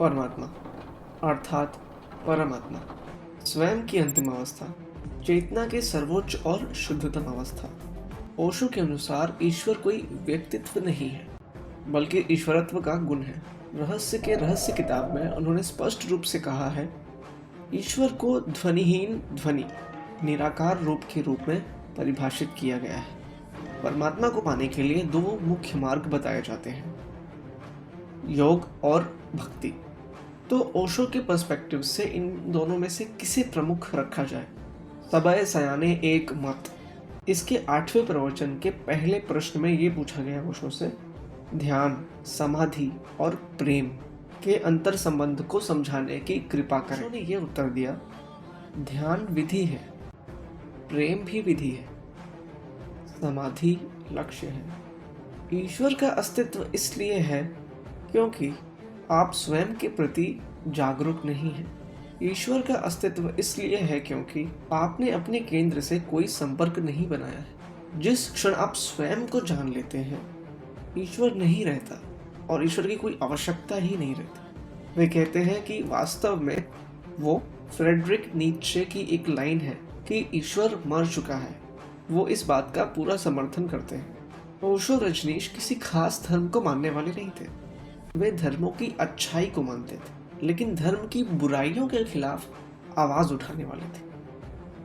परमात्मा अर्थात परमात्मा स्वयं की अंतिम अवस्था, चेतना के सर्वोच्च और शुद्धतम अवस्था। ओशो के अनुसार ईश्वर कोई व्यक्तित्व नहीं है, बल्कि ईश्वरत्व का गुण है। रहस्य के रहस्य किताब में उन्होंने स्पष्ट रूप से कहा है, ईश्वर को ध्वनिहीन ध्वनि, निराकार रूप में परिभाषित किया गया है। परमात्मा को पाने के लिए दो मुख्य मार्ग बताए जाते हैं, योग और भक्ति। तो ओशो के पर्सपेक्टिव से इन दोनों में से किसे प्रमुख रखा जाए? सबय सयाने एक मत। इसके 8वें प्रवचन के पहले प्रश्न में ये पूछा गया ओशो से, ध्यान, समाधि और प्रेम के अंतर संबंध को समझाने की कृपा करें। ओशो ने ये उत्तर दिया, ध्यान विधि है, प्रेम भी विधि है, समाधि लक्ष्य है। ईश्वर का अस्तित्व इसलिए है क्योंकि आप स्वयं के प्रति जागरूक नहीं हैं। ईश्वर का अस्तित्व इसलिए है क्योंकि आपने अपने केंद्र से कोई संपर्क नहीं बनाया है। जिस क्षण आप स्वयं को जान लेते हैं, ईश्वर नहीं रहता और ईश्वर की कोई आवश्यकता ही नहीं रहती। वे कहते हैं कि वास्तव में वो फ्रेडरिक नीत्शे की एक लाइन है कि ईश्वर मर चुका है। वो इस बात का पूरा समर्थन करते हैं। ओशो रजनीश किसी खास धर्म को मानने वाले नहीं थे। वे धर्मों की अच्छाई को मानते थे, लेकिन धर्म की बुराइयों के खिलाफ आवाज उठाने वाले थे।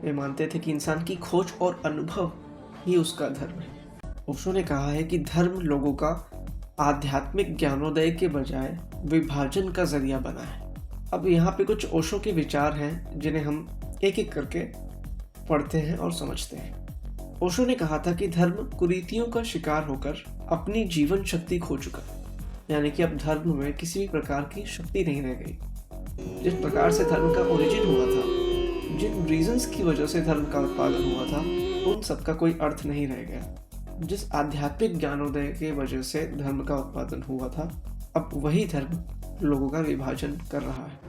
वे मानते थे कि इंसान की खोज और अनुभव ही उसका धर्म है। ओशो ने कहा है कि धर्म लोगों का आध्यात्मिक ज्ञानोदय के बजाय विभाजन का जरिया बना है। अब यहाँ पे कुछ ओशो के विचार हैं जिन्हें हम एक एक करके पढ़ते हैं और समझते हैं। ओशो ने कहा था कि धर्म कुरीतियों का शिकार होकर अपनी जीवन शक्ति खो चुका, यानी कि अब धर्म में किसी भी प्रकार की शक्ति नहीं रह गई। जिस प्रकार से धर्म का ओरिजिन हुआ था, जिन रीजंस की वजह से धर्म का उत्पादन हुआ था, उन सब का कोई अर्थ नहीं रह गया। जिस आध्यात्मिक ज्ञानोदय के वजह से धर्म का उत्पादन हुआ था, अब वही धर्म लोगों का विभाजन कर रहा है।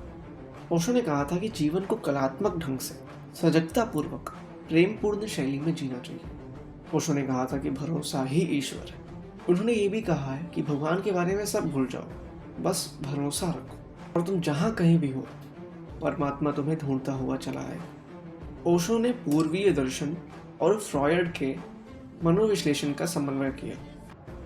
ओशो ने कहा था कि जीवन को कलात्मक ढंग से, सजगता पूर्वक, प्रेमपूर्ण शैली में जीना चाहिए। ओशो ने कहा था कि भरोसा ही ईश्वर है। उन्होंने ये भी कहा है कि भगवान के बारे में सब भूल जाओ, बस भरोसा रखो और तुम जहां कहीं भी हो, परमात्मा तुम्हें ढूंढता हुआ चला आएगा। ओशो ने पूर्वीय दर्शन और फ्रॉयड के मनोविश्लेषण का समन्वय किया।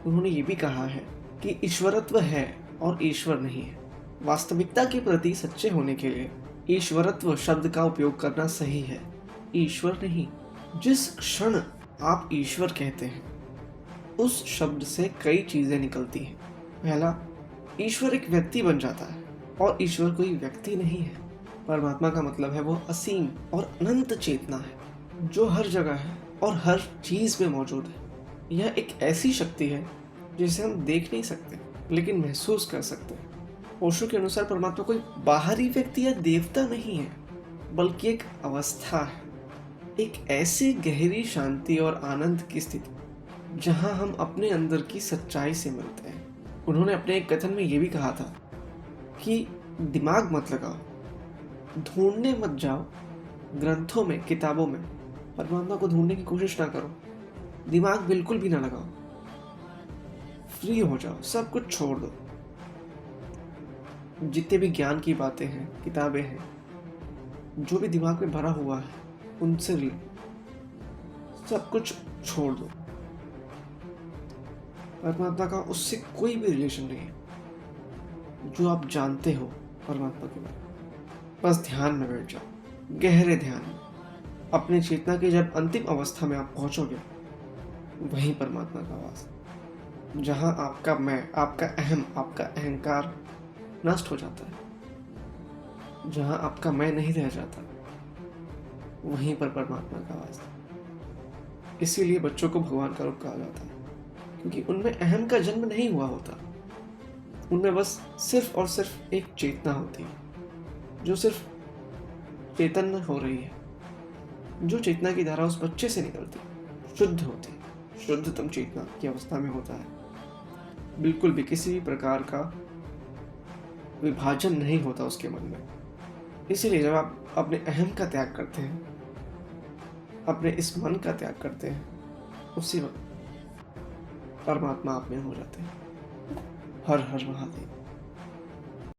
उन्होंने ये भी कहा है कि ईश्वरत्व है और ईश्वर नहीं है। वास्तविकता के प्रति सच्चे होने के लिए ईश्वरत्व शब्द का उपयोग करना सही है, ईश्वर नहीं। जिस क्षण आप ईश्वर कहते हैं, उस शब्द से कई चीजें निकलती हैं। पहला, ईश्वर एक व्यक्ति बन जाता है और ईश्वर कोई व्यक्ति नहीं है। परमात्मा का मतलब है वो असीम और अनंत चेतना है जो हर जगह है और हर चीज में मौजूद है। यह एक ऐसी शक्ति है जिसे हम देख नहीं सकते, लेकिन महसूस कर सकते हैं। ओशो के अनुसार परमात्मा कोई बाहरी व्यक्ति या देवता नहीं है, बल्कि एक अवस्था है, एक ऐसी गहरी शांति और आनंद की स्थिति जहां हम अपने अंदर की सच्चाई से मिलते हैं। उन्होंने अपने एक कथन में यह भी कहा था कि दिमाग मत लगाओ, ढूंढने मत जाओ, ग्रंथों में, किताबों में परमात्मा को ढूंढने की कोशिश ना करो, दिमाग बिल्कुल भी ना लगाओ, फ्री हो जाओ, सब कुछ छोड़ दो। जितने भी ज्ञान की बातें हैं, किताबें हैं, जो भी दिमाग में भरा हुआ है, उनसे सब कुछ छोड़ दो। परमात्मा का उससे कोई भी रिलेशन नहीं है जो आप जानते हो परमात्मा के बारे में। बस ध्यान में बैठ जाओ, गहरे ध्यान में। अपनी चेतना की जब अंतिम अवस्था में आप पहुंचोगे, वही परमात्मा का वास, जहां आपका मैं, आपका अहम, आपका अहंकार नष्ट हो जाता है, जहां आपका मैं नहीं रह जाता, वहीं पर परमात्मा का वास। इसीलिए बच्चों को भगवान का रूप कहा जाता है, क्योंकि उनमें अहम का जन्म नहीं हुआ होता। उनमें बस सिर्फ और सिर्फ एक चेतना होती है जो सिर्फ चैतन्य हो रही है। जो चेतना की धारा उस बच्चे से निकलती, शुद्ध होती, शुद्धतम चेतना की अवस्था में होता है। बिल्कुल भी किसी भी प्रकार का विभाजन नहीं होता उसके मन में। इसीलिए जब आप अपने अहम का त्याग करते हैं, अपने इस मन का त्याग करते हैं, उसी वक्त परमात्मा आप में हो जाते हैं। हर हर महादेव।